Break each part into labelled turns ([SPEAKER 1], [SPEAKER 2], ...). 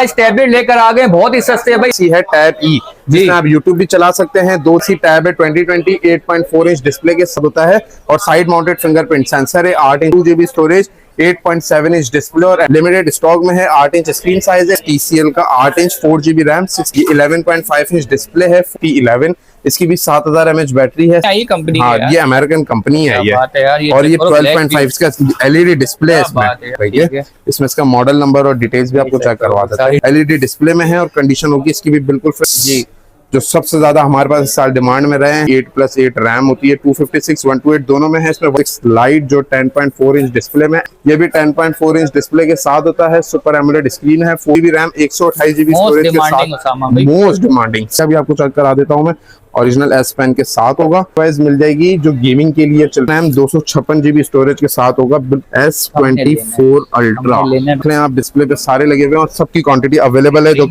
[SPEAKER 1] इस टैबलेट लेकर आ गए, बहुत ही सस्ते है भाई।
[SPEAKER 2] सी है टैब ई, जिसमें आप यूट्यूब भी चला सकते हैं। 2C टैब है, 2020 8.4 इंच डिस्प्ले के साथ होता है और साइड माउंटेड फिंगरप्रिंट सेंसर है। 8 inch 2GB storage, 8.7 inch display और लिमिटेड स्टॉक में है। 8 इंच स्क्रीन साइज है। TCL का 8 inch 4GB RAM, 11.5 inch display है। P11 इसकी भी 7000 mAh बैटरी है।
[SPEAKER 1] ये कंपनी
[SPEAKER 2] हाँ, ये अमेरिकन कंपनी है ये। और ये 12.5 का LED डिस्प्ले है इसमें। ठीक है, इसमें इसका मॉडल नंबर और डिटेल्स भी आपको चेक करवा देता है। LED डिस्प्ले में है और कंडीशन होगी इसकी भी बिल्कुल जी। जो सबसे ज्यादा हमारे पास इस साल डिमांड में रहे हैं, 8+8 रैम होती है। 256 128 दोनों में है। इसमें लाइट जो 10.4 इंच डिस्प्ले में, ये भी 10.4 इंच डिस्प्ले के साथ होता है। सुपर एमोलेड स्क्रीन है। 4GB रैम, 128GB स्टोरेज के साथ, मोस्ट डिमांडिंग। अभी आपको चेक करा देता हूँ मैं। ओरिजिनल S पेन के साथ होगा। प्राइस मिल जाएगी जो गेमिंग के लिए चल रहा है, 256GB स्टोरेज के साथ होगा। S24 अल्ट्रा आप डिस्प्ले पे सारे लगे हुए हैं और सबकी क्वांटिटी अवेलेबल है। जो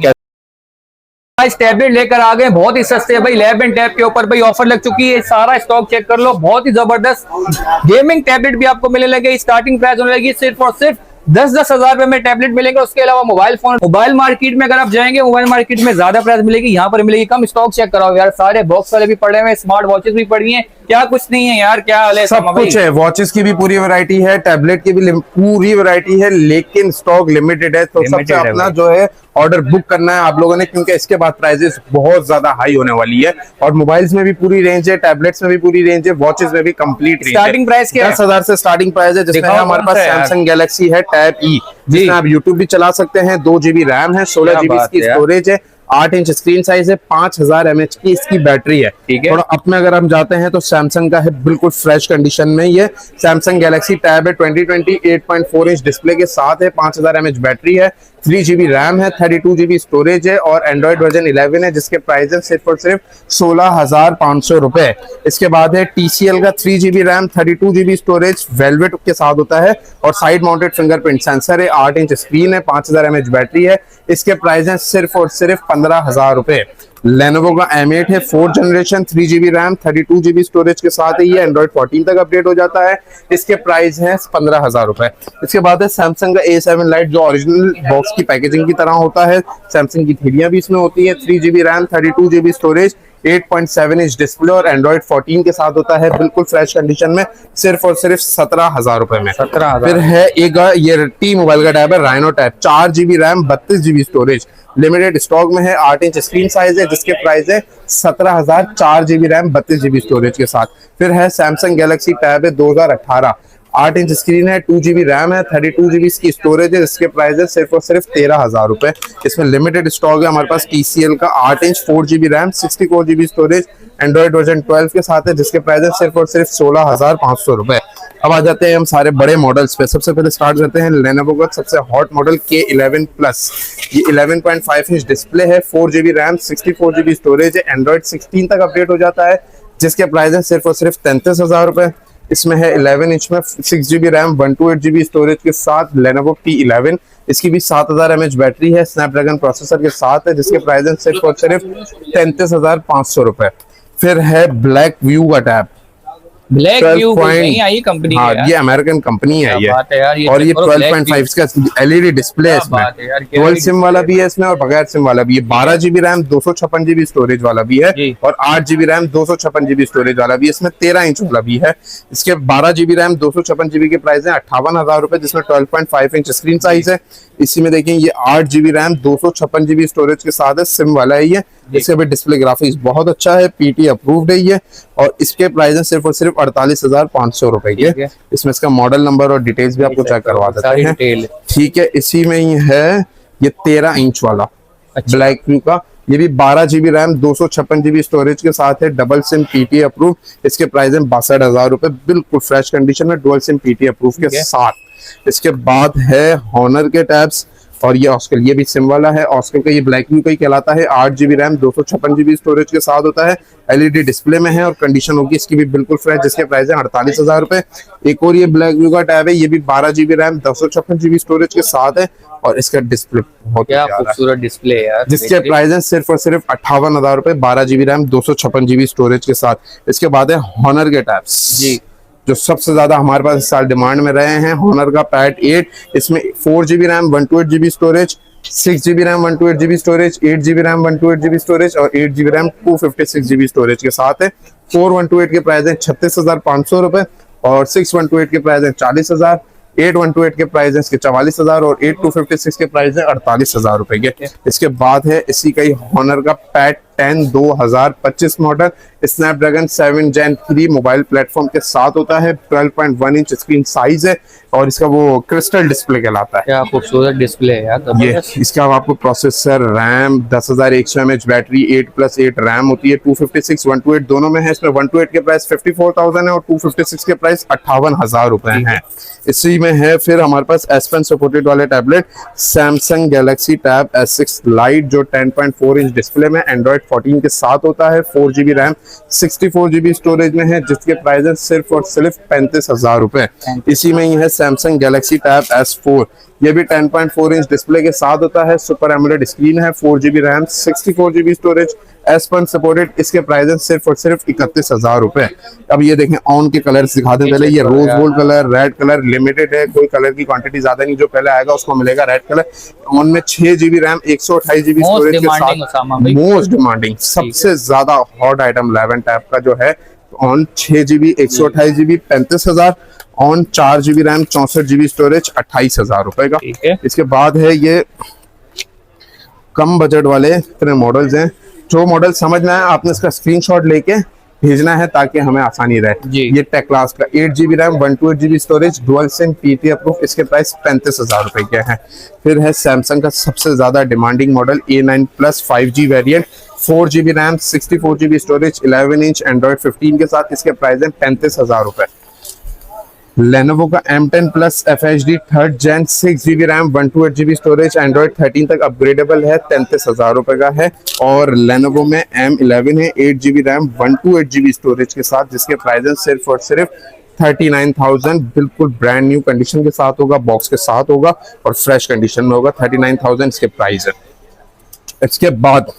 [SPEAKER 1] इस टैबलेट लेकर आ गए, बहुत ही सस्ते है भाई। लैब एंड टैब के ऊपर भाई ऑफर लग चुकी है। सारा स्टॉक चेक कर लो, बहुत ही जबरदस्त गेमिंग टैबलेट भी आपको मिलने लगे। स्टार्टिंग प्राइस होने लगी सिर्फ और सिर्फ 10-10 हजार रुपए में टैबलेट मिलेंगे। उसके अलावा मोबाइल फोन, मोबाइल मार्केट में अगर आप जाएंगे, मोबाइल मार्केट में ज्यादा प्राइस मिलेगी, यहाँ पर मिलेगी कम। स्टॉक चेक कराओ यार, सारे बॉक्स वाले भी पड़े हुए, स्मार्ट वॉचेस भी पड़ी हैं। क्या कुछ नहीं है यार, क्या हाल है?
[SPEAKER 2] सब कुछ है। वॉचेस की भी पूरी वैरायटी है, टैबलेट की भी पूरी वैरायटी है, लेकिन स्टॉक लिमिटेड है। तो सबसे अपना जो है ऑर्डर बुक करना है आप लोगों ने, क्योंकि इसके बाद प्राइसेस बहुत ज्यादा हाई होने वाली है। और मोबाइल्स में भी पूरी रेंज है, टैबलेट्स में भी पूरी रेंज है, वॉचेस में भी कंप्लीट रेंज है।
[SPEAKER 1] स्टार्टिंग प्राइस क्या है?
[SPEAKER 2] 10,000 से स्टार्टिंग प्राइस है। जिसमें हमारे पास सैमसंग गैलेक्सी है टैब ई, जिसमें आप यूट्यूब भी चला सकते हैं। 2GB रैम है, 16GB की स्टोरेज है, 8 इंच स्क्रीन साइज है, 5000 mAh की इसकी बैटरी है। ठीक है। और अब में अगर हम जाते हैं तो सैमसंग का है, बिल्कुल फ्रेश कंडीशन में ये सैमसंग गैलेक्सी टैब है। 2020 8.4 इंच डिस्प्ले के साथ है, 5000 mAh बैटरी है, 3GB रैम है, 32GB स्टोरेज है और एंड्रॉइड वर्जन 11 है, जिसके प्राइस है सिर्फ और सिर्फ 16,500 रुपए। इसके बाद है TCL का 3GB RAM, 32GB storage, velvet के साथ होता है और साइड माउंटेड फिंगरप्रिंट सेंसर है। 8 इंच स्क्रीन है, 5000 mAh बैटरी है। इसके प्राइस है सिर्फ और सिर्फ 15,000 रुपए। लेनोवो का M8 है, 4th generation, 3GB RAM, 32GB storage के साथ है। ये एंड्रॉइड 14 तक अपडेट हो जाता है। इसके प्राइस है 15,000 रुपए। इसके बाद है सैमसंग का A7 लाइट, जो ओरिजिनल बॉक्स की पैकेजिंग की तरह होता है। सैमसंग की थैलियां भी इसमें होती है। 3GB RAM, 32GB storage, 8.7 inch display और एंड्रॉइड 14 के साथ होता है, बिल्कुल फ्रेश कंडीशन में, सिर्फ और सिर्फ 17,000 रुपए में। 17,000। फिर है एक ये टी मोबाइल का टैब है, rhino tab, 4GB RAM, 32GB storage, limited stock में है। 8 इंच स्क्रीन साइज है, जिसके प्राइस है 17,000, 4GB रैम, 32GB स्टोरेज के साथ। फिर है सैमसंग गैलेक्सी टैब है 2018, 8 इंच स्क्रीन है, 2GB रैम है, 32GB की स्टोरेज है, जिसके प्राइस है सिर्फ और सिर्फ 13,000 रुपए। इसमें लिमिटेड स्टॉक है हमारे पास। TCL का 8 inch 4GB RAM, 64GB storage, Android version 12 के साथ है, जिसके प्राइस है सिर्फ और सिर्फ 16,500 रुपए। अब आ जाते हैं हम सारे बड़े मॉडल्स पे। सबसे पहले स्टार्ट करते हैं लेनोवो का सबसे हॉट मॉडल K11 प्लस। ये 11.5 इंच डिस्प्ले है, 4GB रैम, 64GB स्टोरेज है, एंड्रॉइड 16 तक अपडेट हो जाता है, जिसके प्राइस है सिर्फ और सिर्फ 33,000 रुपए। इसमें है 11 इंच में 6GB रैम, 128GB स्टोरेज के साथ लेनोवो P11। इसकी भी 7000 mAh बैटरी है, स्नैपड्रैगन प्रोसेसर के साथ है, जिसके प्राइस है सिर्फ और सिर्फ 33,500 रुपए। फिर है ब्लैक व्यू का टैब,
[SPEAKER 1] ब्लैक व्यू नहीं आई कंपनी
[SPEAKER 2] हाँ, ये अमेरिकन कंपनी है ये। और ये 12.5 का LED डिस्प्ले है इसमें। डुअल सिम वाला भी है इसमें और बगैर सिम वाला भी है। 12GB रैम, 256GB स्टोरेज वाला भी है और 8GB रैम, 256GB स्टोरेज वाला भी है। इसमें 13 इंच वाला भी है। इसके 12GB रैम, 256GB के प्राइस है 58,000 रुपए, जिसमें 12.5 इंच स्क्रीन साइज है। इसी में देखें ये 8GB रैम, 256GB स्टोरेज के साथ है, सिम वाला है ये। इसके भी डिस्प्ले ग्राफिक्स बहुत अच्छा है, PT अप्रूव्ड है ये। और इसके प्राइस है सिर्फ और सिर्फ 48,500 रुपए के। इसमें इसका मॉडल नंबर और डिटेल्स भी आपको चेक करवा देते हैं। ठीक है, इसी में ही है ये 13 इंच वाला ब्लैक व्यू का। ये भी 12GB रैम, 256GB स्टोरेज के साथ है, डबल सिम, PT अप्रूव। इसके प्राइस है 62,000 रुपए, बिल्कुल फ्रेश कंडीशन में, डुअल सिम, PT अप्रूव के साथ। इसके बाद है हॉनर के टैब्स और ये ऑस्कर, ये भी सिम वाला है। ऑस्कर का ये ब्लैक व्यू का ही कहलाता है। 8GB रैम, 256GB स्टोरेज के साथ होता है, LED डिस्प्ले में है और कंडीशन होगी इसकी भी बिल्कुल फ्रेश, जिसके प्राइस है 48,000 रुपए। एक और ये ब्लैक व्यू का टैब है, ये भी 12GB रैम, 256GB स्टोरेज के साथ है और इसका डिस्प्ले बहुत
[SPEAKER 1] खूबसूरत डिस्प्ले है,
[SPEAKER 2] जिसके प्राइस है सिर्फ और सिर्फ 58,000 रुपए, 12GB रैम, 256GB स्टोरेज के साथ। इसके बाद है हॉनर के टैब्स जी, जो सबसे ज्यादा हमारे पास इस साल डिमांड में रहे हैं। हॉनर का पैड 8, इसमें 4GB RAM, 128GB storage, 6 GB RAM 128 GB storage, 8 GB RAM 128 GB storage और 8 GB रैम 256 GB स्टोरेज के साथ है। 4128 के प्राइस है 36,500 रुपए और 6128 के प्राइस है 40,000, 8128 के प्राइस है इसके 44,000 और 8256 के प्राइस है 48,000 रुपए के। इसके बाद है इसी का ही हॉनर का pad 10 2025 model, Snapdragon 7 Gen 3 mobile platform के साथ होता है। 12.1 इंच स्क्रीन साइज है और इसका वो क्रिस्टल डिस्प्ले कहलाता है।
[SPEAKER 1] क्या खूबसूरत डिस्प्ले है यार।
[SPEAKER 2] ये इसका आपको processor, RAM, 10,100 mAh battery, 8+8 RAM होती है। 256 128 दोनों में है। इसमें 128 के प्राइस 54,000 है और 256 के प्राइस 58,000 रुपए हैं। इसी में है फिर हमारे पास S Pen सपोर्टेड वाले tablet Samsung Galaxy tab S6 light जो 10.4 इंच डिस्प्ले में एंड्रॉइड 14 के साथ होता है। 4 GB रैम 64 GB स्टोरेज में है जिसके प्राइस है सिर्फ और सिर्फ 35,000 रुपए। इसी में ही है सैमसंग गैलेक्सी टैब S4, ये भी 10.4 इंच डिस्प्ले के साथ होता है। सुपर एमोलेड स्क्रीन है, 4 GB RAM 64 GB storage, S Pen supported. इसके प्राइस है सिर्फ और सिर्फ 31,000 रुपए। अब ये देखें ऑन के कलर्स दिखा दें पहले। ये rose gold colour, red colour limited है, कोई कलर की क्वांटिटी ज्यादा नहीं, जो पहले आएगा उसको मिलेगा रेड कलर। ऑन में 6 GB रैम 128 GB स्टोरेज के साथ मोस्ट डिमांडिंग सबसे ज्यादा हॉट आइटम 11 टैब का जो है on 6 GB 128 GB 35,000, on 4 GB RAM 64 GB storage 28,000 रुपए का। इसके बाद है ये कम बजट वाले इतने मॉडल्स हैं। जो मॉडल समझना है आपने इसका स्क्रीनशॉट लेके भेजना है ताकि हमें आसानी रहे। ये टेक क्लास का 8 GB RAM 128 GB storage dual SIM PTA approve, इसके प्राइस 35,000 रुपए के हैं। फिर है सैमसंग का सबसे ज्यादा demanding model A9 Plus 5G variant, 4 GB RAM 64 GB storage 11 inch Android 15 के साथ, इसके प्राइस है 35,000 रुपए। लेनोवो का M10 Plus FHD 3rd Gen 6 GB RAM 128 GB storage Android 13 तक अपग्रेडेबल है, 33,000 रुपए का है। और लेनोवो में M11 है 8 GB रैम 128 GB स्टोरेज के साथ, जिसके प्राइस सिर्फ और सिर्फ 39,000। बिल्कुल ब्रांड न्यू कंडीशन के साथ होगा, बॉक्स के साथ होगा और फ्रेश कंडीशन में होगा। 39,000 इसके प्राइस है। इसके बाद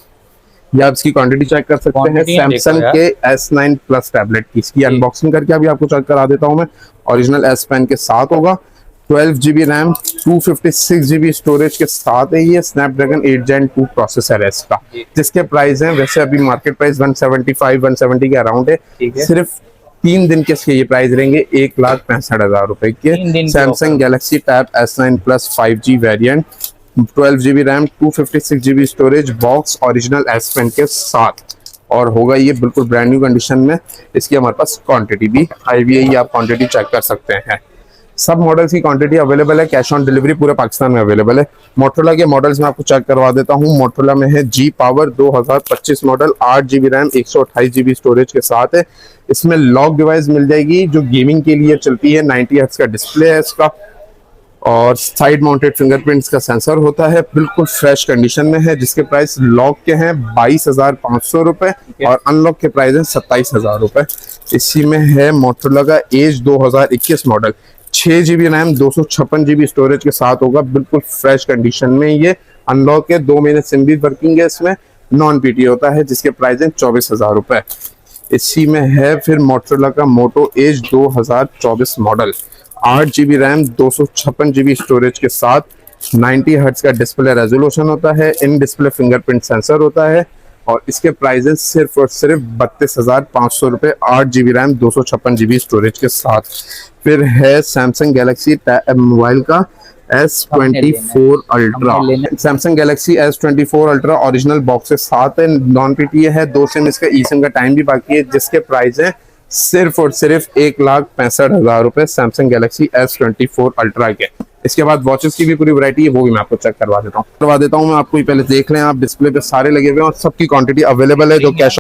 [SPEAKER 2] ये आप इसकी क्वांटिटी चेक कर सकते हैं सैमसंग के S9 Plus टैबलेट की। इसकी अनबॉक्सिंग करके अभी आपको चेक करा देता हूं मैं। ओरिजिनल S Pen के साथ होगा, 12 GB रैम 256 GB स्टोरेज के साथ है। ये स्नैपड्रैगन 8 Gen 2 प्रोसेसर है इसका, जिसके प्राइस है वैसे अभी मार्केट प्राइस 170 के अराउंड है। सिर्फ 3 दिन के इसके ये प्राइस रहेंगे 1,65,000 रुपए के। Samsung Galaxy tab S9 Plus 5G variant, 12 GB RAM 256 GB storage, box original S Pen के साथ और होगा ये बिल्कुल ब्रांड न्यू कंडीशन में। इसकी हमारे पास क्वांटिटी भी आई हुई है, ये आप क्वांटिटी चेक कर सकते हैं। सब मॉडल्स की क्वांटिटी अवेलेबल है, कैश ऑन डिलीवरी पूरे पाकिस्तान में अवेलेबल है। मोटरोला के मॉडल्स में आपको चेक करवा देता हूँ। मोटरोला में है G Power 2025 model, 8 GB RAM 128 GB storage के साथ है। इसमें लॉक डिवाइस मिल जाएगी जो गेमिंग के लिए चलती है। 90 हर्ट्ज का डिस्प्ले है इसका और साइड माउंटेड फिंगरप्रिंट्स का सेंसर होता है। बिल्कुल फ्रेश कंडीशन में है, जिसके प्राइस लॉक के हैं 22,500 रुपए और अनलॉक के प्राइस है 27,000 रुपए। इसी में है मोटरोला का Edge 2021 model, 6 GB RAM 256 GB storage के साथ होगा। बिल्कुल फ्रेश कंडीशन में ये अनलॉक है, 2 महीने सिम भी वर्किंग है इसमें, नॉन PTA होता है, जिसके प्राइस है 24,000 रुपए। इसी में है फिर मोटरोला का Moto Edge 2024 model, 8 GB RAM 256 GB storage के साथ, 90 हर्ट्ज का डिस्प्ले रेजोल्यूशन होता है, इन डिस्प्ले फिंगरप्रिंट सेंसर होता है और इसके प्राइसेस सिर्फ और सिर्फ 32,500 रुपए, 8 GB रैम 256 GB स्टोरेज के साथ। फिर है सैमसंग गैलेक्सी मोबाइल का S24 ultra, Samsung Galaxy S24 ultra original box के साथ है, नॉन PTA है, 2 सिम इसका eSIM का टाइम भी बाकी है, जिसके प्राइस है सिर्फ और सिर्फ 1,65,000 रुपए सैमसंग गैलेक्सी S24 अल्ट्रा के। इसके बाद वॉचेस की भी पूरी वैरायटी है, वो भी मैं आपको चेक करवा देता हूँ मैं आपको। पहले देख लें आप, डिस्प्ले पे सारे लगे हुए हैं और सबकी क्वांटिटी अवेलेबल है जो कैश